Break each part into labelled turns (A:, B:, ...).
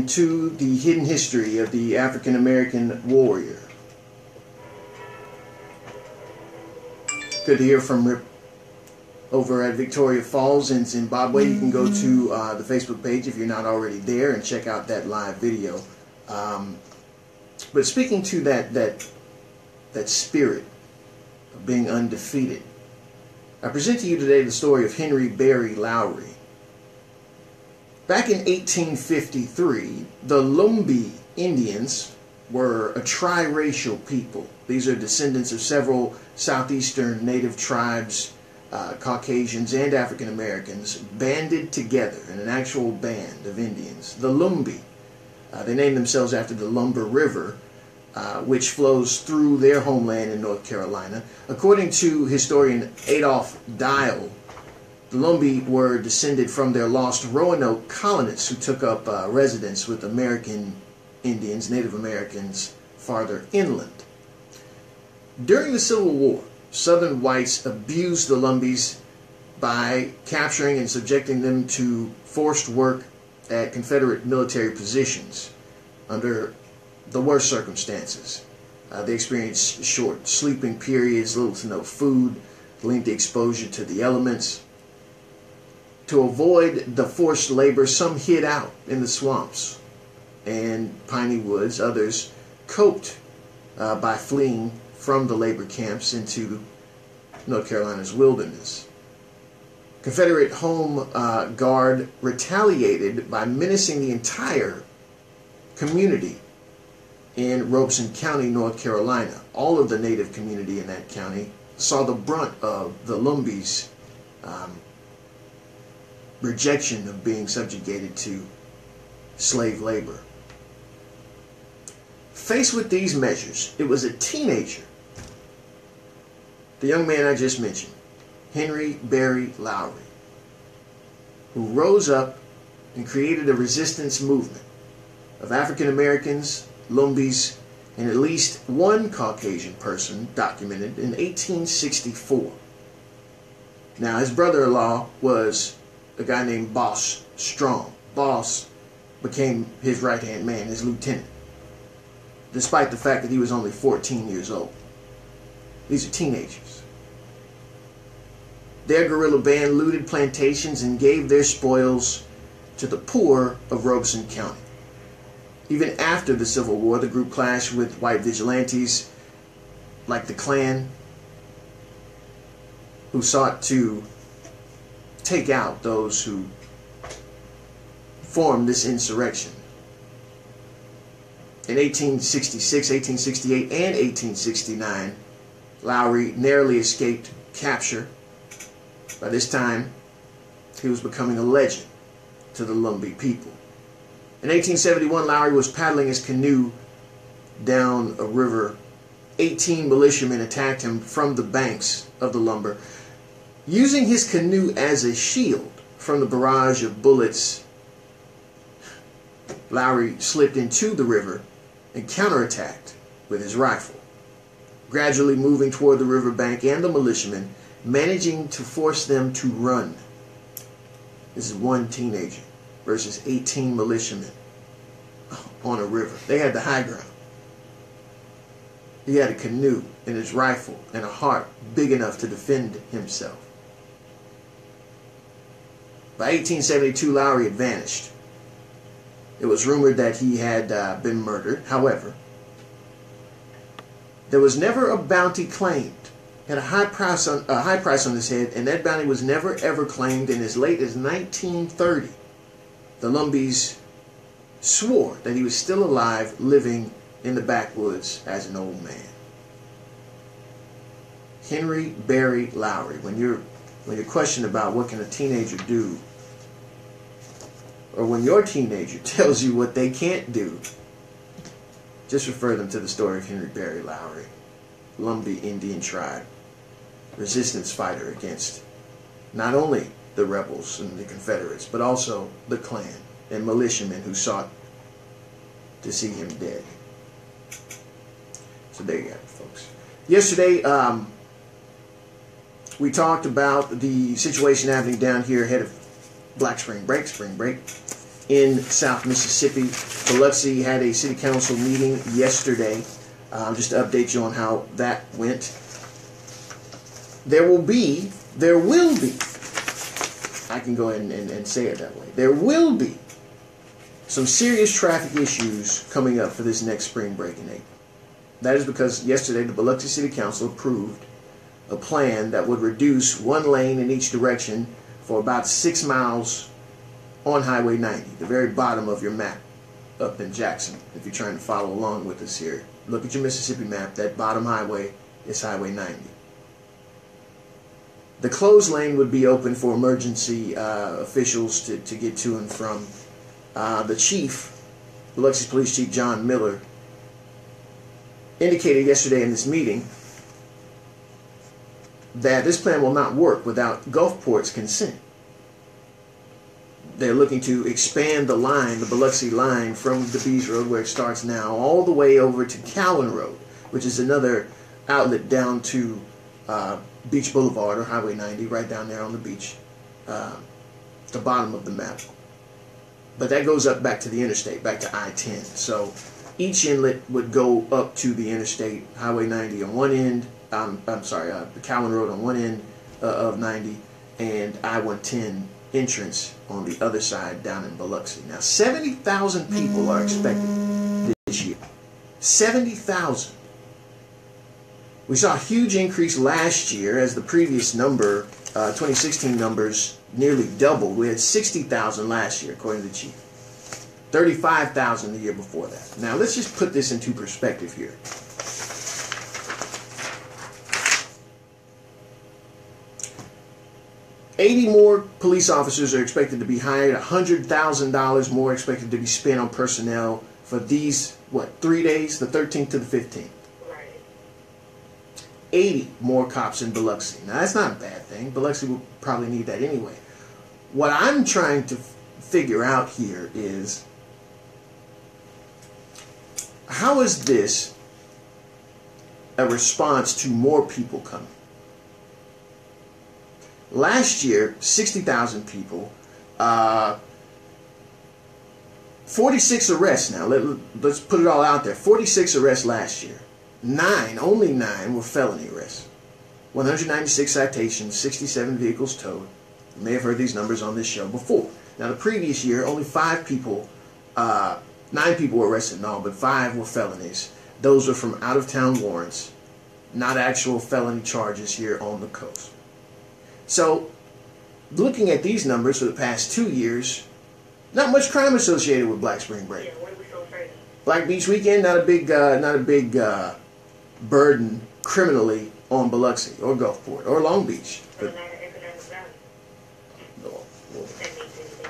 A: into the hidden history of the African American warrior. Good to hear from Rip over at Victoria Falls in Zimbabwe. You can go to the Facebook page if you're not already there and check out that live video. But speaking to that spirit of being undefeated, I present to you today the story of Henry Berry Lowery. Back in 1853, the Lumbee Indians were a triracial people. These are descendants of several southeastern native tribes, Caucasians and African Americans, banded together in an actual band of Indians, the Lumbee. They named themselves after the Lumber River, which flows through their homeland in North Carolina. According to historian Adolph Dial, the Lumbee were descended from their lost Roanoke colonists who took up residence with American Indians, Native Americans, farther inland. During the Civil War, Southern whites abused the Lumbees by capturing and subjecting them to forced work at Confederate military positions under the worst circumstances. They experienced short sleeping periods, little to no food, lengthy exposure to the elements. To avoid the forced labor, some hid out in the swamps and piney woods. Others coped by fleeing from the labor camps into North Carolina's wilderness. Confederate Home Guard retaliated by menacing the entire community in Robeson County, North Carolina. All of the native community in that county saw the brunt of the Lumbees' rejection of being subjugated to slave labor. Faced with these measures, it was a teenager, the young man I just mentioned, Henry Berry Lowery, who rose up and created a resistance movement of African Americans, Lumbees, and at least one Caucasian person documented in 1864. Now, his brother-in-law was a guy named Boss Strong. Boss became his right-hand man, his lieutenant, despite the fact that he was only 14 years old. These are teenagers. Their guerrilla band looted plantations and gave their spoils to the poor of Robeson County. Even after the Civil War, the group clashed with white vigilantes like the Klan, who sought to take out those who formed this insurrection. In 1866, 1868, and 1869, Lowery narrowly escaped capture. By this time, he was becoming a legend to the Lumbee people. In 1871, Lowery was paddling his canoe down a river. 18 militiamen attacked him from the banks of the Lumber. Using his canoe as a shield from the barrage of bullets, Lowery slipped into the river and counterattacked with his rifle, gradually moving toward the riverbank and the militiamen, managing to force them to run. This is one teenager versus 18 militiamen on a river. They had the high ground. He had a canoe and his rifle and a heart big enough to defend himself. By 1872, Lowery had vanished. It was rumored that he had been murdered. However, there was never a bounty claimed. He had a high price on his head, and that bounty was never ever claimed. And as late as 1930, the Lumbees swore that he was still alive, living in the backwoods as an old man. Henry Berry Lowery. When you're questioned about what can a teenager do, or when your teenager tells you what they can't do, just refer them to the story of Henry Berry Lowery, Lumbee Indian tribe, resistance fighter against not only the rebels and the Confederates, but also the Klan and militiamen who sought to see him dead. So there you have it, folks. Yesterday, we talked about the situation happening down here ahead of Black Spring Break, in South Mississippi. Biloxi had a city council meeting yesterday. Just to update you on how that went. There will be, I can go ahead and say it that way. There will be some serious traffic issues coming up for this next spring break in April. That is because yesterday the Biloxi City Council approved a plan that would reduce one lane in each direction for about 6 miles on Highway 90, the very bottom of your map up in Jackson. If you're trying to follow along with us here, look at your Mississippi map. That bottom highway is Highway 90. The closed lane would be open for emergency officials to get to and from. The chief, Biloxi Police Chief John Miller, indicated yesterday in this meeting that this plan will not work without Gulfport's consent. They're looking to expand the line, the Biloxi line, from the Beach Road, where it starts now, all the way over to Cowan Road, which is another outlet down to Beach Boulevard, or Highway 90, right down there on the beach, the bottom of the map. But that goes up back to the interstate, back to I-10. So each inlet would go up to the interstate, Highway 90 on one end, the Cowan Road on one end of 90, and I-110 entrance on the other side down in Biloxi. Now, 70,000 people are expected this year. 70,000. We saw a huge increase last year as the previous number, 2016 numbers, nearly doubled. We had 60,000 last year, according to the chief. 35,000 the year before that. Now, let's just put this into perspective here. $80 more police officers are expected to be hired. $100,000 more expected to be spent on personnel for these, 3 days, the 13th to the 15th. 80 more cops in Biloxi. Now, that's not a bad thing. Biloxi will probably need that anyway. What I'm trying to figure out here is, how is this a response to more people coming? Last year, 60,000 people, 46 arrests now. Let's put it all out there. 46 arrests last year. Only 9 were felony arrests. 196 citations, 67 vehicles towed. You may have heard these numbers on this show before. Now, the previous year, only 9 people were arrested in all, but 5 were felonies. Those were from out-of-town warrants, not actual felony charges here on the coast. So, looking at these numbers for the past 2 years, not much crime associated with Black Spring Break. Black Beach Weekend, not a big burden criminally on Biloxi or Gulfport or Long Beach. But,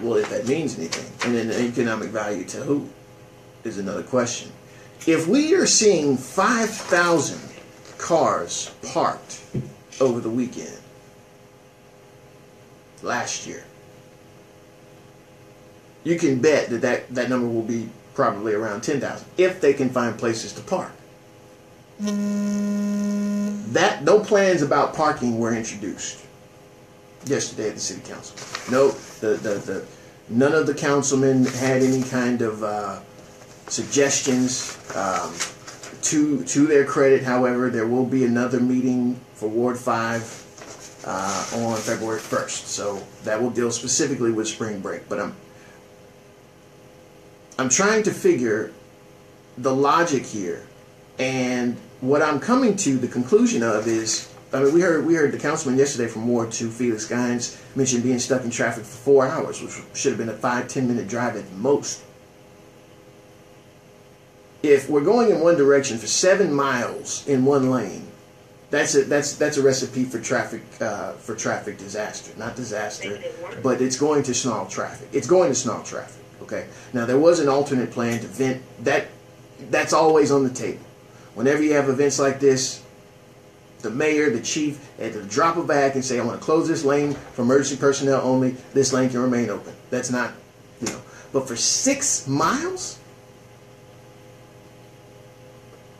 A: well, if that means anything, and then the economic value to who is another question. If we are seeing 5,000 cars parked over the weekend last year, you can bet that number will be probably around 10,000 if they can find places to park. No plans about parking were introduced yesterday at the city council. No, none of the councilmen had any kind of suggestions. To their credit, however, there will be another meeting for Ward 5 on February 1st. So that will deal specifically with spring break. But I'm trying to figure the logic here, and what I'm coming to the conclusion of is, I mean, we heard the councilman yesterday from Ward 2, Felix Gines, mention being stuck in traffic for 4 hours, which should have been a 5-10 minute drive at most. If we're going in one direction for 7 miles in one lane, that's a recipe for traffic disaster. Not disaster, but it's going to snarl traffic. It's going to snarl traffic. Okay. Now, there was an alternate plan to vent. That's always on the table. Whenever you have events like this, the mayor, the chief, at the drop of a hat can say, I want to close this lane for emergency personnel only. This lane can remain open. That's not, But for 6 miles?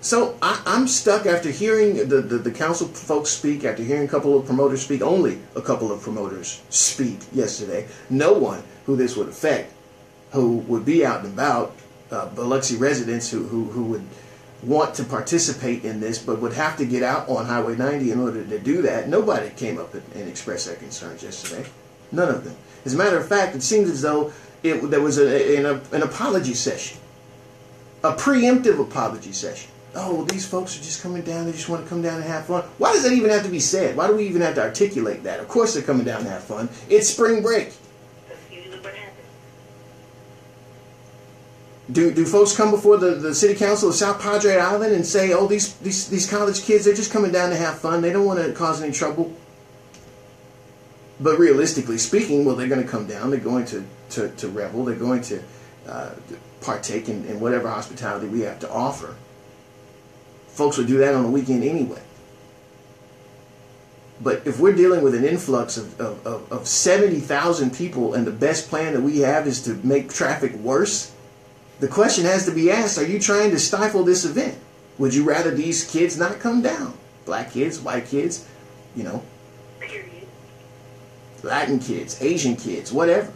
A: So I'm stuck after hearing the council folks speak, after hearing a couple of promoters speak, only a couple of promoters speak yesterday. No one who this would affect who would be out and about, Biloxi residents who would want to participate in this, but would have to get out on Highway 90 in order to do that. Nobody came up and expressed their concerns yesterday. None of them. As a matter of fact, it seems as though there was an apology session, a preemptive apology session. Oh, these folks are just coming down. They just want to come down and have fun. Why does that even have to be said? Why do we even have to articulate that? Of course they're coming down to have fun. It's spring break.
B: That's usually what happens.
A: Do folks come before the city council of South Padre Island and say, oh, these college kids, they're just coming down to have fun. They don't want to cause any trouble. But realistically speaking, well, they're going to come down. They're going to revel. They're going to partake in whatever hospitality we have to offer. Folks would do that on the weekend anyway. But if we're dealing with an influx of 70,000 people and the best plan that we have is to make traffic worse, the question has to be asked, are you trying to stifle this event? Would you rather these kids not come down? Black kids, white kids, you know, Latin kids, Asian kids, whatever.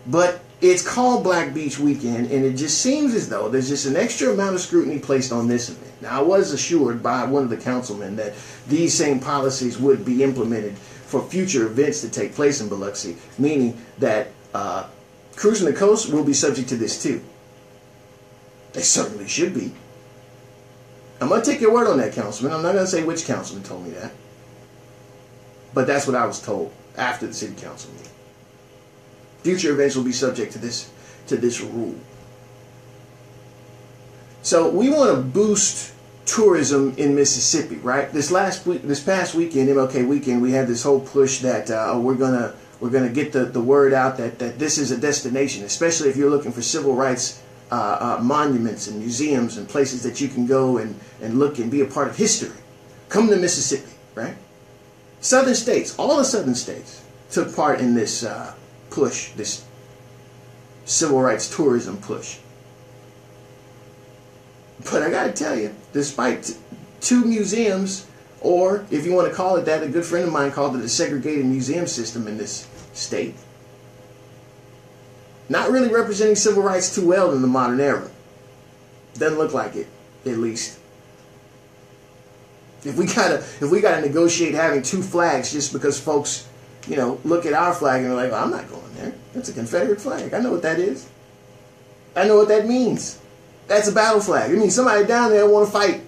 A: But it's called Black Beach Weekend, and it just seems as though there's just an extra amount of scrutiny placed on this event. Now, I was assured by one of the councilmen that these same policies would be implemented for future events to take place in Biloxi, meaning that cruising the coast will be subject to this too. They certainly should be. I'm going to take your word on that, councilman. I'm not going to say which councilman told me that. But that's what I was told after the city council meeting. Future events will be subject to this rule. So we want to boost tourism in Mississippi, right? This past weekend, MLK weekend, we had this whole push that we're gonna get the word out that this is a destination, especially if you're looking for civil rights monuments and museums and places that you can go and look and be a part of history. Come to Mississippi, right? Southern states, all the southern states took part in this push, this civil rights tourism push. But I gotta tell you, despite two museums, or if you want to call it that, a good friend of mine called it a segregated museum system in this state, not really representing civil rights too well in the modern era. Doesn't look like it, at least. If we gotta negotiate having two flags just because folks, you know, look at our flag and they're like, well, I'm not going there. That's a Confederate flag. I know what that is. I know what that means. That's a battle flag. It means somebody down there want to fight.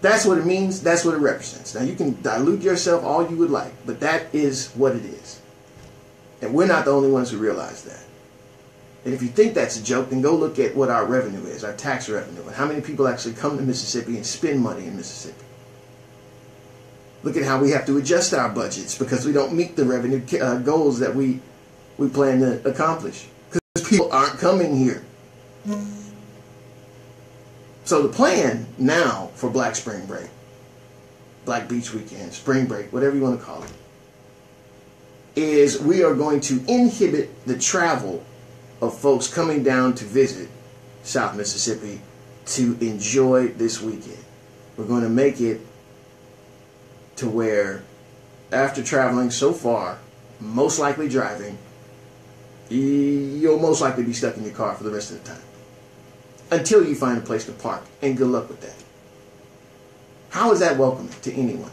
A: That's what it means. That's what it represents. Now, you can dilute yourself all you would like, but that is what it is. And we're not the only ones who realize that. And if you think that's a joke, then go look at what our revenue is, our tax revenue, and how many people actually come to Mississippi and spend money in Mississippi. Look at how we have to adjust our budgets because we don't meet the revenue goals that we plan to accomplish. Because people aren't coming here. So the plan now for Black Spring Break, Black Beach Weekend, Spring Break, whatever you want to call it, is we are going to inhibit the travel of folks coming down to visit South Mississippi to enjoy this weekend. We're going to make it to where, after traveling so far, most likely driving, you'll most likely be stuck in your car for the rest of the time. Until you find a place to park, and good luck with that. How is that welcoming to anyone?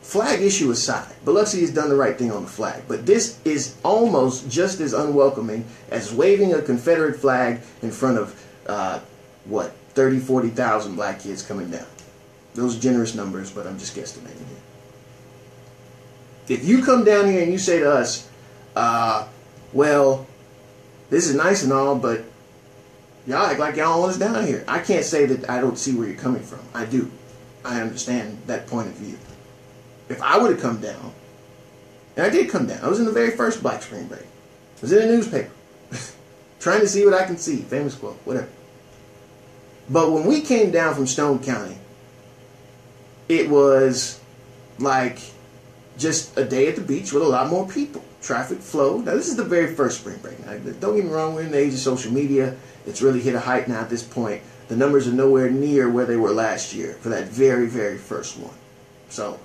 A: Flag issue aside, Biloxi has done the right thing on the flag, but this is almost just as unwelcoming as waving a Confederate flag in front of, 30, 40,000 black kids coming down. Those are generous numbers, but I'm just guesstimating here. If you come down here and you say to us, well, this is nice and all, but y'all act like y'all don't want us down here. I can't say that I don't see where you're coming from. I do. I understand that point of view. If I would have come down, and I did come down. I was in the very first Black Spring Break. I was in a newspaper. Trying to see what I can see. Famous quote. Whatever. But when we came down from Stone County, it was like just a day at the beach with a lot more people. Traffic flow. Now, this is the very first spring break. Now, don't get me wrong, we're in the age of social media. It's really hit a height now at this point. The numbers are nowhere near where they were last year for that very, very first one. So,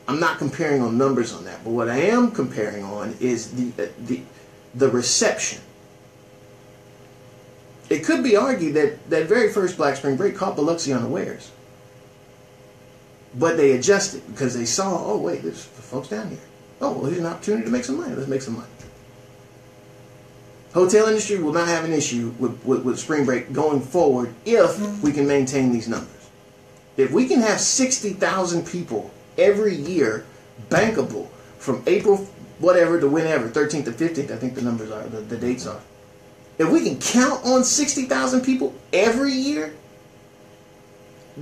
A: I'm not comparing on numbers on that. But what I am comparing on is the reception. It could be argued that that very first Black Spring Break caught Biloxi unawares. But they adjusted because they saw, oh wait, there's folks down here. Oh, well, here's an opportunity to make some money. Let's make some money. Hotel industry will not have an issue with spring break going forward if we can maintain these numbers. If we can have 60,000 people every year bankable from April whatever to whenever, 13th to 15th, I think the numbers are, the dates are. If we can count on 60,000 people every year,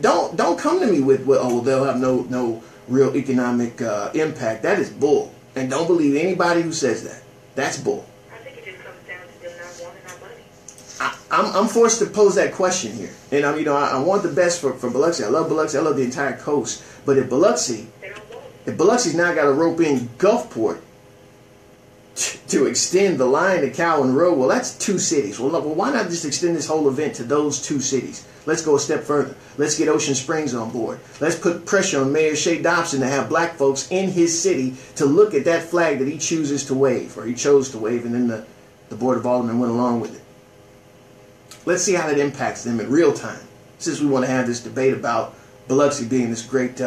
A: don't come to me with oh, they'll have no real economic impact. That is bull. And don't believe anybody who says that. That's bull.
B: I think it just comes down to them not wanting our money.
A: I'm forced to pose that question here. And I want the best for Biloxi. I love Biloxi. I love the entire coast. But if Biloxi's now got to rope in Gulfport to extend the line to Cowan Road, well, that's 2 cities. Well, why not just extend this whole event to those 2 cities? Let's go a step further. Let's get Ocean Springs on board. Let's put pressure on Mayor Shea Dobson to have black folks in his city to look at that flag that he chooses to wave, or he chose to wave, and then the Board of Aldermen went along with it. Let's see how that impacts them in real time, since we want to have this debate about Biloxi being this great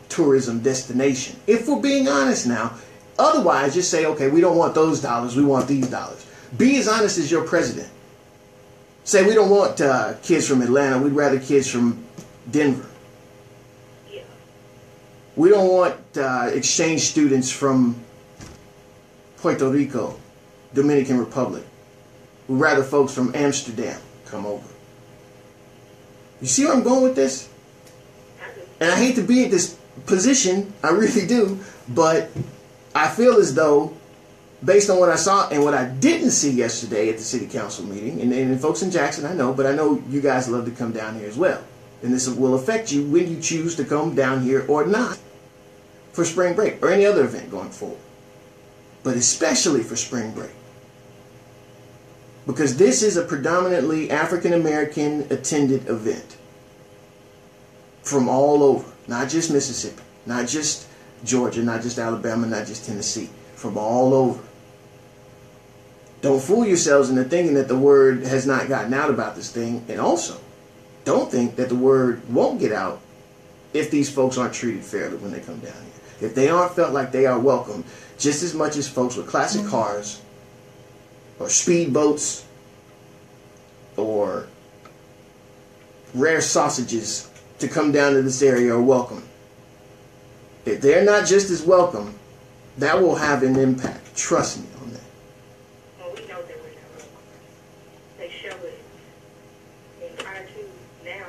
A: tourism destination. If we're being honest now, otherwise just say, okay, we don't want those dollars, we want these dollars. Be as honest as your president. Say we don't want kids from Atlanta, we'd rather kids from Denver.
B: Yeah.
A: We don't want exchange students from Puerto Rico, Dominican Republic. We'd rather folks from Amsterdam come over. You see where I'm going with this? And I hate to be in this position, I really do, but I feel as though, based on what I saw and what I didn't see yesterday at the city council meeting, and folks in Jackson, I know, but I know you guys love to come down here as well. And this will affect you when you choose to come down here or not for spring break or any other event going forward. But especially for spring break. Because this is a predominantly African American attended event from all over, not just Mississippi, not just Georgia, not just Alabama, not just Tennessee, from all over. Don't fool yourselves into thinking that the word has not gotten out about this thing. And also, don't think that the word won't get out if these folks aren't treated fairly when they come down here. If they aren't felt like they are welcome just as much as folks with classic cars or speedboats or rare sausages to come down to this area are welcome. If they're not just as welcome, that will have an impact. Trust me on that.
B: Well, we know that we're not welcome. They show it. And prior to now,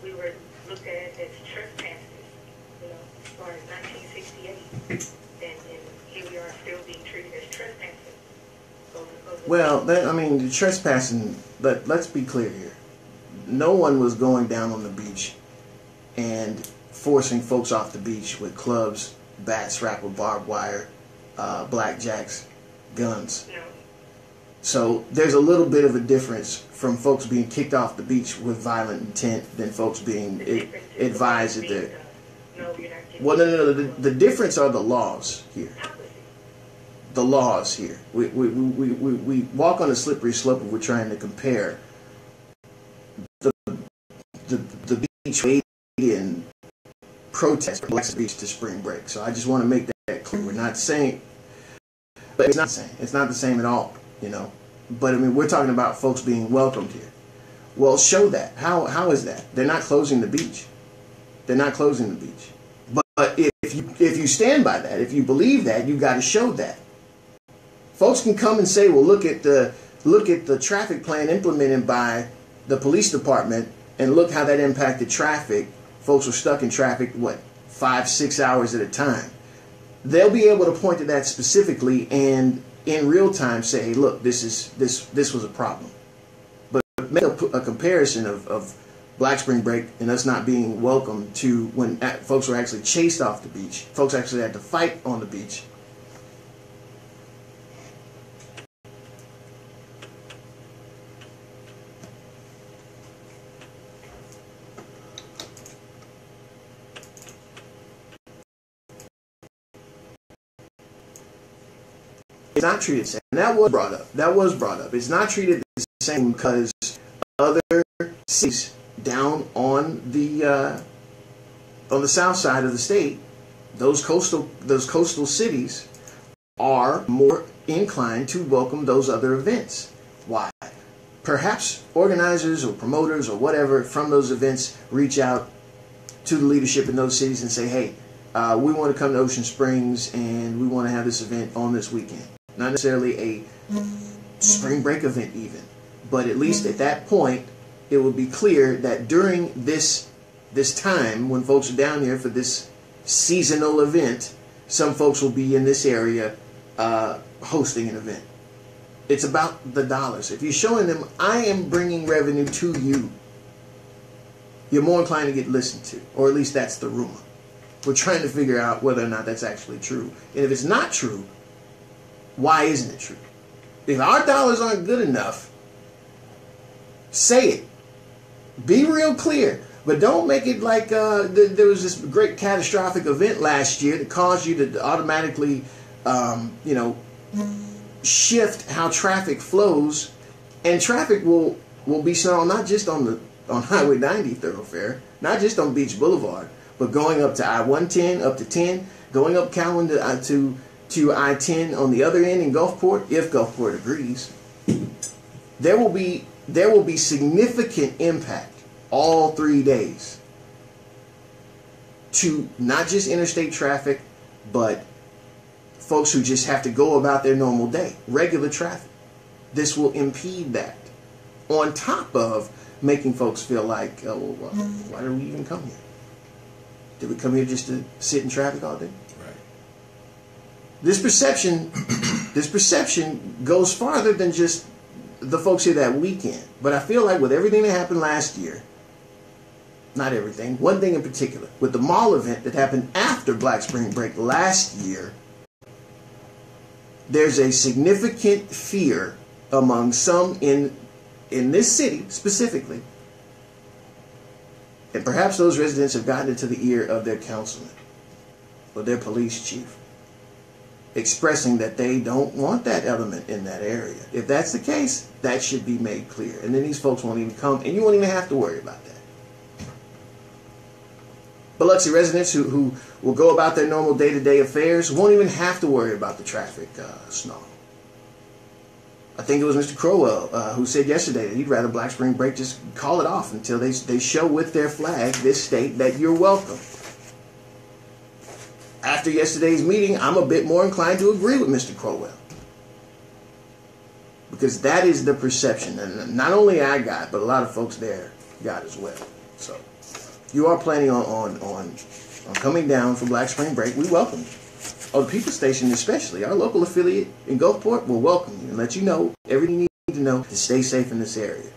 B: we were looked at as trespassers, as far as 1968. And here we are still being treated as trespassers.
A: Well, the trespassing, but let's be clear here. No one was going down on the beach and forcing folks off the beach with clubs, bats wrapped with barbed wire, blackjacks, guns.
B: No.
A: So there's a little bit of a difference from folks being kicked off the beach with violent intent than folks being advised that they're...
B: No, you're not getting...
A: Well, no. The difference are the laws here. The laws here. We walk on a slippery slope if we're trying to compare the beach and protest beach to spring break. So I just want to make that clear. We're not saying, but it's not the same. It's not the same at all, But we're talking about folks being welcomed here. Well, show that. How is that? They're not closing the beach. They're not closing the beach. But if you stand by that, if you believe that, you've got to show that. Folks can come and say, well, look at the traffic plan implemented by the police department, and look how that impacted traffic. Folks were stuck in traffic, 5-6 hours at a time. They'll be able to point to that specifically and in real time say, hey, look, this was a problem. But make a comparison of Black Spring Break and us not being welcome to when folks were actually chased off the beach. Folks actually had to fight on the beach. It's not treated the same. And that was brought up. It's not treated the same because other cities down on the south side of the state, those coastal cities are more inclined to welcome those other events. Why? Perhaps organizers or promoters or whatever from those events reach out to the leadership in those cities and say, hey, we want to come to Ocean Springs and we want to have this event on this weekend. Not necessarily a spring break event even, but at least at that point, it will be clear that during this time when folks are down here for this seasonal event, some folks will be in this area hosting an event. It's about the dollars. If you're showing them, I am bringing revenue to you, you're more inclined to get listened to, or at least that's the rumor. We're trying to figure out whether or not that's actually true. And if it's not true, why isn't it true? If our dollars aren't good enough, say it. Be real clear. But don't make it like there was this great catastrophic event last year that caused you to automatically, shift how traffic flows. And traffic will be snarled not just on Highway 90 thoroughfare, not just on Beach Boulevard, but going up to I-110, up to 10, going up Calhoun to I-10 on the other end in Gulfport, if Gulfport agrees. There will be significant impact all 3 days to not just interstate traffic, but folks who just have to go about their normal day, regular traffic. This will impede that, on top of making folks feel like, oh, well, why did we even come here? Did we come here just to sit in traffic all day?
C: Right.
A: This perception goes farther than just the folks here that weekend. But I feel like with everything that happened last year, not everything, one thing in particular, with the mall event that happened after Black Spring Break last year, there's a significant fear among some in this city specifically, and perhaps those residents have gotten into the ear of their councilman or their police chief, expressing that they don't want that element in that area. If that's the case, that should be made clear. And then these folks won't even come, and you won't even have to worry about that. Biloxi residents who will go about their normal day-to-day affairs won't even have to worry about the traffic snarl. I think it was Mr. Crowell who said yesterday that he'd rather Black Spring Break just call it off until they show with their flag, this state, that you're welcome. After yesterday's meeting, I'm a bit more inclined to agree with Mr. Crowell. Because that is the perception. And not only I got, but a lot of folks there got as well. So, you are planning on coming down for Black Spring Break, we welcome you. Or the People Station especially, our local affiliate in Gulfport will welcome you and let you know everything you need to know to stay safe in this area.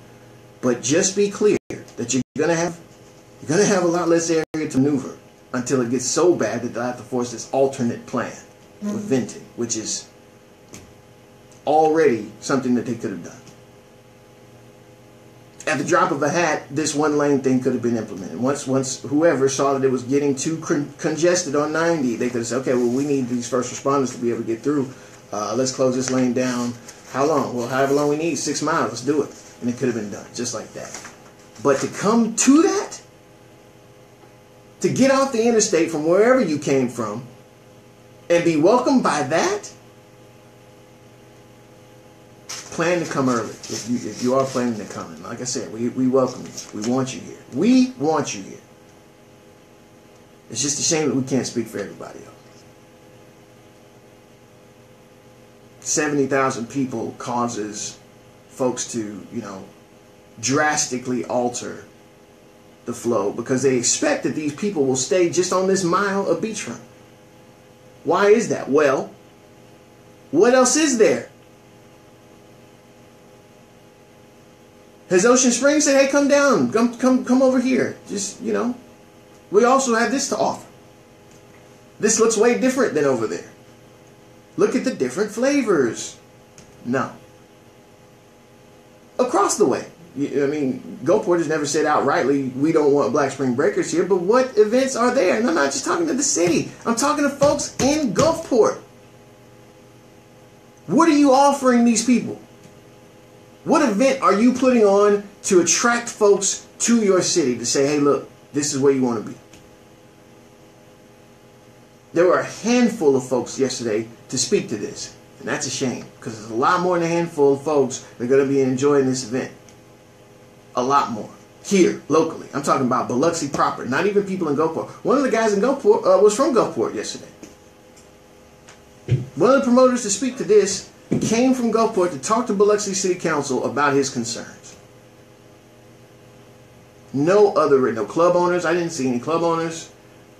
A: But just be clear that you're gonna have a lot less area to maneuver until it gets so bad that they'll have to force this alternate plan with venting, which is already something that they could have done. At the drop of a hat, this one lane thing could have been implemented. Once whoever saw that it was getting too congested on 90, they could have said, okay, well, we need these first responders to be able to get through. Let's close this lane down. How long? Well, however long we need, 6 miles, let's do it. And it could have been done just like that. But to come to that, to get off the interstate from wherever you came from and be welcomed by that, plan to come early if you are planning to come. And like I said, we welcome you. We want you here. We want you here. It's just a shame that we can't speak for everybody else. 70,000 people causes folks to, drastically alter the flow because they expect that these people will stay just on this mile of beachfront. Why is that? Well, what else is there? Has Ocean Springs said, hey, come down, come over here. Just, we also have this to offer. This looks way different than over there. Look at the different flavors. No. Across the way. Gulfport has never said outrightly, we don't want Black Spring Breakers here, but what events are there? And I'm not just talking to the city. I'm talking to folks in Gulfport. What are you offering these people? What event are you putting on to attract folks to your city to say, hey, look, this is where you want to be? There were a handful of folks yesterday to speak to this. And that's a shame, because there's a lot more than a handful of folks that are going to be enjoying this event. A lot more. Here, locally. I'm talking about Biloxi proper, not even people in Gulfport. One of the guys in Gulfport was from Gulfport yesterday. One of the promoters to speak to this came from Gulfport to talk to Biloxi City Council about his concerns. No club owners. I didn't see any club owners.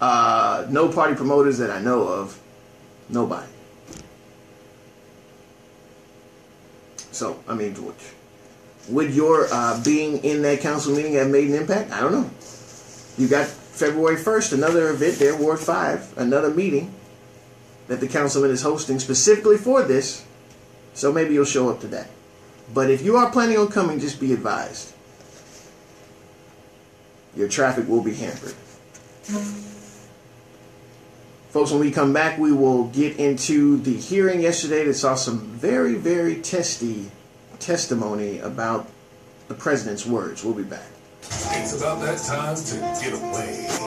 A: No party promoters that I know of. Nobody. So, I mean, would your being in that council meeting have made an impact? I don't know. You got February 1st, another event there, Ward 5, another meeting that the councilman is hosting specifically for this. So maybe you'll show up to that. But if you are planning on coming, just be advised. Your traffic will be hampered. Folks, when we come back, we will get into the hearing yesterday that saw some very, very testy testimony about the president's words. We'll be back.
C: It's about that time to get away.